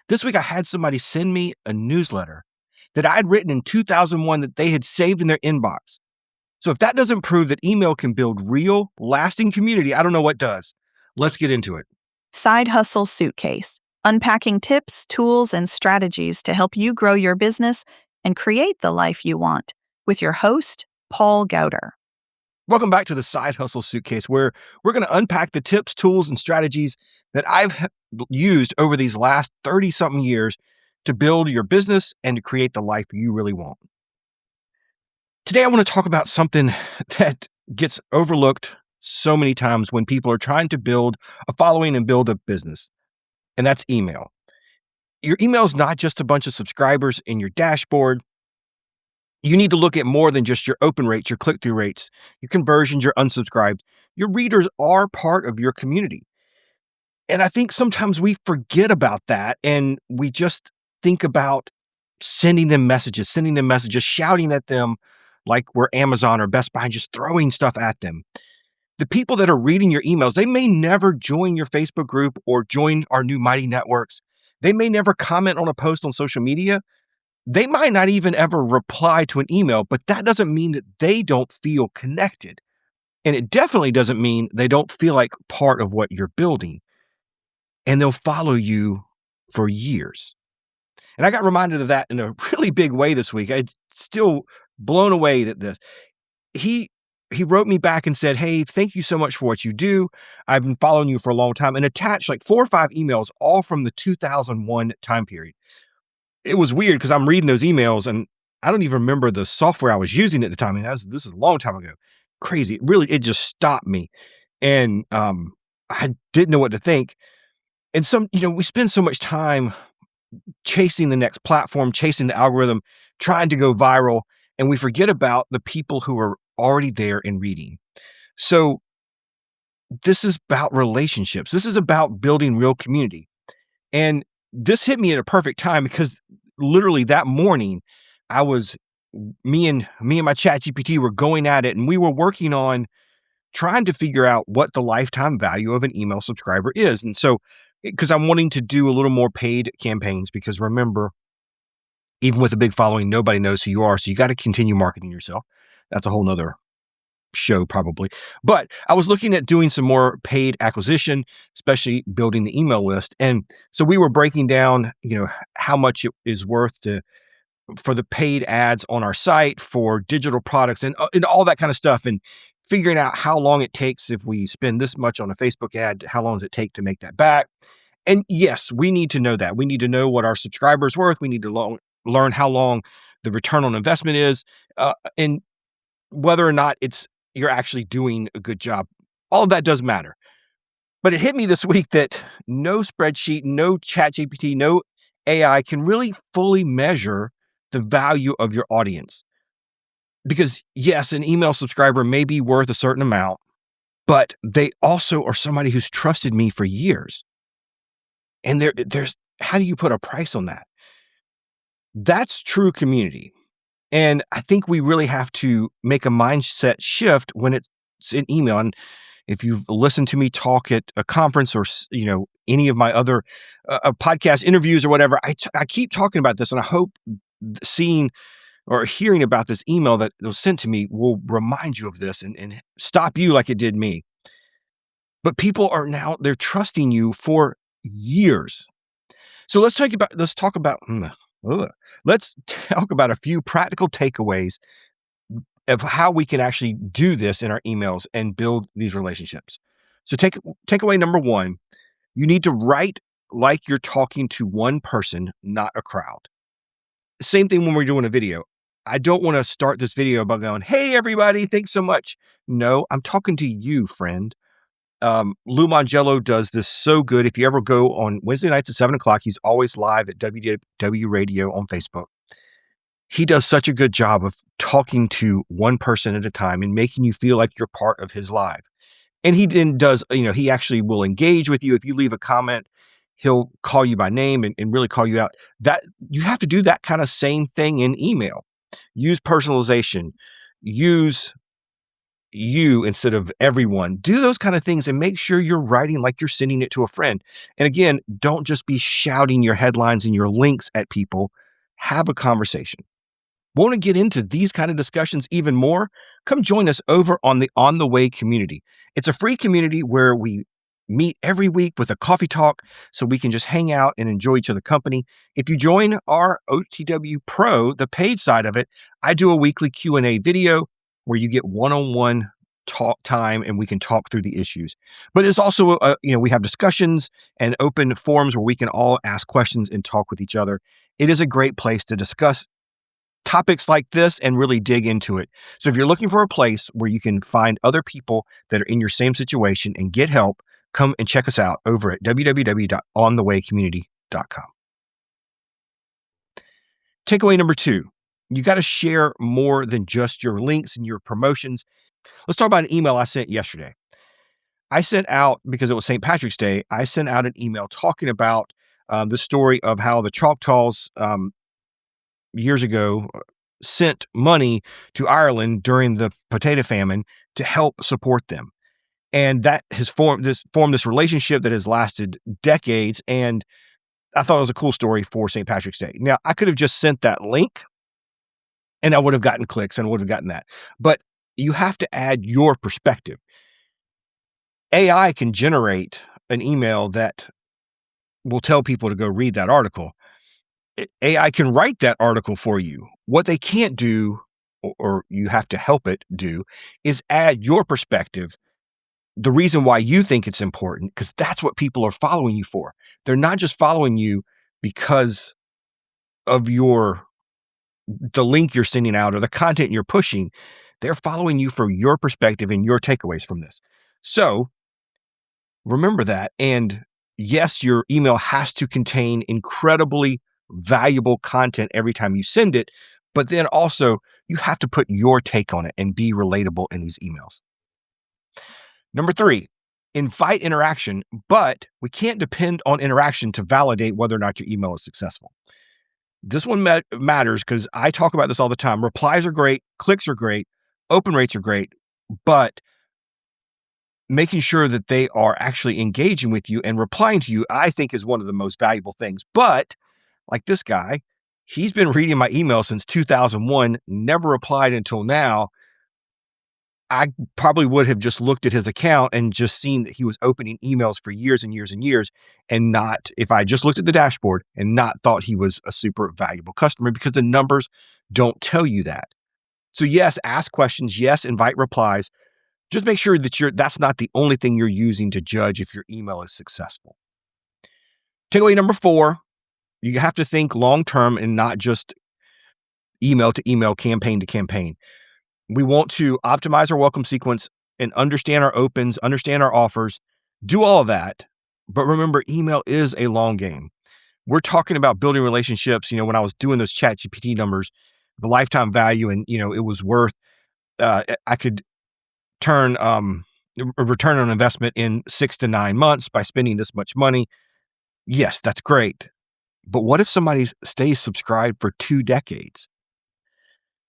This week, I had somebody send me a newsletter that I'd written in 2001 that they had saved in their inbox. So if that doesn't prove that email can build real, lasting community, I don't know what does. Let's get into it. Side Hustle Suitcase, unpacking tips, tools, and strategies to help you grow your business and create the life you want, with your host, Paul Gowder. Welcome back to the Side Hustle Suitcase, where we're going to unpack the tips, tools, and strategies that I've used over these last 30-something years to build your business and to create the life you really want. Today, I want to talk about something that gets overlooked so many times when people are trying to build a following and build a business, and that's email. Your email is not just a bunch of subscribers in your dashboard. You need to look at more than just your open rates, your click-through rates, your conversions, your unsubscribed. Your readers are part of your community. And I think sometimes we forget about that and we just think about sending them messages, shouting at them like we're Amazon or Best Buy and just throwing stuff at them. The people that are reading your emails, they may never join your Facebook group or join our new Mighty Networks. They may never comment on a post on social media. They might not even ever reply to an email, but that doesn't mean that they don't feel connected. And it definitely doesn't mean they don't feel like part of what you're building. And they'll follow you for years. And I got reminded of that in a really big way this week. I'm still blown away that he wrote me back and said, "Hey, thank you so much for what you do. I've been following you for a long time," and attached like 4 or 5 emails, all from the 2001 time period. It was weird because I'm reading those emails and I don't even remember the software I was using at the time. This is a long time ago. Crazy. It just stopped me. And I didn't know what to think. And we spend so much time chasing the next platform, chasing the algorithm, trying to go viral, and we forget about the people who are already there and reading. So this is about relationships. This is about building real community. And this hit me at a perfect time because literally that morning me and my ChatGPT were going at it, and we were working on trying to figure out what the lifetime value of an email subscriber is. And so, because I'm wanting to do a little more paid campaigns, because remember, even with a big following, nobody knows who you are. So you got to continue marketing yourself. That's a whole nother show probably. But I was looking at doing some more paid acquisition, especially building the email list. And so we were breaking down, how much it is worth for the paid ads on our site, for digital products and all that kind of stuff. And figuring out how long it takes if we spend this much on a Facebook ad, how long does it take to make that back? And yes, we need to know that. We need to know what our subscribers are worth. We need to learn how long the return on investment is, and whether or not you're actually doing a good job. All of that does matter. But it hit me this week that no spreadsheet, no ChatGPT, no AI can really fully measure the value of your audience. Because yes, an email subscriber may be worth a certain amount, but they also are somebody who's trusted me for years. And how do you put a price on that? That's true community. And I think we really have to make a mindset shift when it's in email. And if you've listened to me talk at a conference or, any of my other podcast interviews or whatever, I keep talking about this, and I hope seeing or hearing about this email that was sent to me will remind you of this and stop you like it did me. But people they're trusting you for years. So let's talk about a few practical takeaways of how we can actually do this in our emails and build these relationships. So takeaway number 1, you need to write like you're talking to one person, not a crowd. Same thing when we're doing a video. I don't want to start this video by going, "Hey, everybody, thanks so much." No, I'm talking to you, friend. Lou Mongello does this so good. If you ever go on Wednesday nights at 7:00, he's always live at WDW Radio on Facebook. He does such a good job of talking to one person at a time and making you feel like you're part of his live. And he then does, he actually will engage with you. If you leave a comment, he'll call you by name and really call you out. That you have to do that kind of same thing in email. Use personalization, use you instead of everyone. Do those kind of things and make sure you're writing like you're sending it to a friend. And again, don't just be shouting your headlines and your links at people. Have a conversation. Want to get into these kind of discussions even more? Come join us over on the On the Way community. It's a free community where we meet every week with a coffee talk so we can just hang out and enjoy each other's company. If you join our OTW Pro, the paid side of it, I do a weekly Q&A video where you get one-on-one talk time and we can talk through the issues. But it's also, we have discussions and open forums where we can all ask questions and talk with each other. It is a great place to discuss topics like this and really dig into it. So if you're looking for a place where you can find other people that are in your same situation and get help, come and check us out over at www.onthewaycommunity.com. Takeaway number 2, you got to share more than just your links and your promotions. Let's talk about an email I sent yesterday. I sent out, because it was St. Patrick's Day, I sent out an email talking about the story of how the Choctaws years ago sent money to Ireland during the potato famine to help support them. And that has formed this relationship that has lasted decades. And I thought it was a cool story for St. Patrick's Day. Now, I could have just sent that link and I would have gotten clicks and would have gotten that. But you have to add your perspective. AI can generate an email that will tell people to go read that article. AI can write that article for you. What they can't do, or you have to help it do, is add your perspective, the reason why you think it's important, because that's what people are following you for. They're not just following you because of the link you're sending out or the content you're pushing. They're following you for your perspective and your takeaways from this. So remember that. And yes, your email has to contain incredibly valuable content every time you send it, but then also you have to put your take on it and be relatable in these emails. Number 3, invite interaction, but we can't depend on interaction to validate whether or not your email is successful. This one matters because I talk about this all the time. Replies are great, clicks are great, open rates are great, but making sure that they are actually engaging with you and replying to you, I think, is one of the most valuable things. But like this guy, he's been reading my email since 2001, never replied until now. I probably would have just looked at his account and just seen that he was opening emails for years and years and years, and not, if I just looked at the dashboard and not thought he was a super valuable customer, because the numbers don't tell you that. So yes, ask questions. Yes, invite replies. Just make sure that that's not the only thing you're using to judge if your email is successful. Takeaway number 4, you have to think long-term and not just email to email, campaign to campaign. We want to optimize our welcome sequence and understand our opens, understand our offers, do all of that. But remember, email is a long game. We're talking about building relationships. When I was doing those ChatGPT numbers, the lifetime value, and, it was worth, I could turn a return on investment in 6 to 9 months by spending this much money. Yes, that's great. But what if somebody stays subscribed for 2 decades?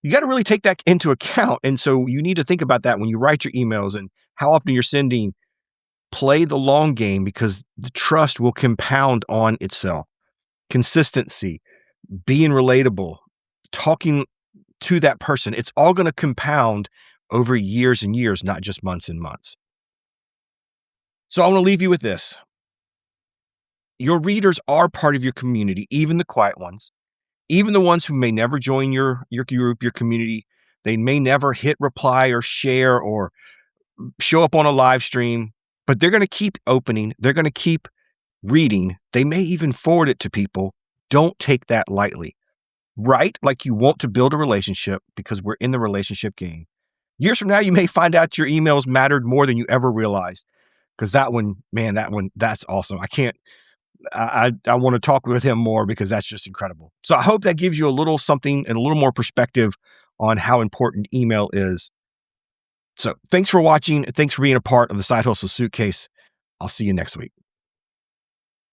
You got to really take that into account. And so you need to think about that when you write your emails and how often you're sending. Play the long game, because the trust will compound on itself. Consistency, being relatable, talking to that person, it's all going to compound over years and years, not just months and months. So I want to leave you with this. Your readers are part of your community, even the quiet ones. Even the ones who may never join your group, your community. They may never hit reply or share or show up on a live stream, but they're going to keep opening. They're going to keep reading. They may even forward it to people. Don't take that lightly. Write like you want to build a relationship, because we're in the relationship game. Years from now, you may find out your emails mattered more than you ever realized, because that's awesome. I want to talk with him more, because that's just incredible. So I hope that gives you a little something and a little more perspective on how important email is. So thanks for watching. Thanks for being a part of the Side Hustle Suitcase. I'll see you next week.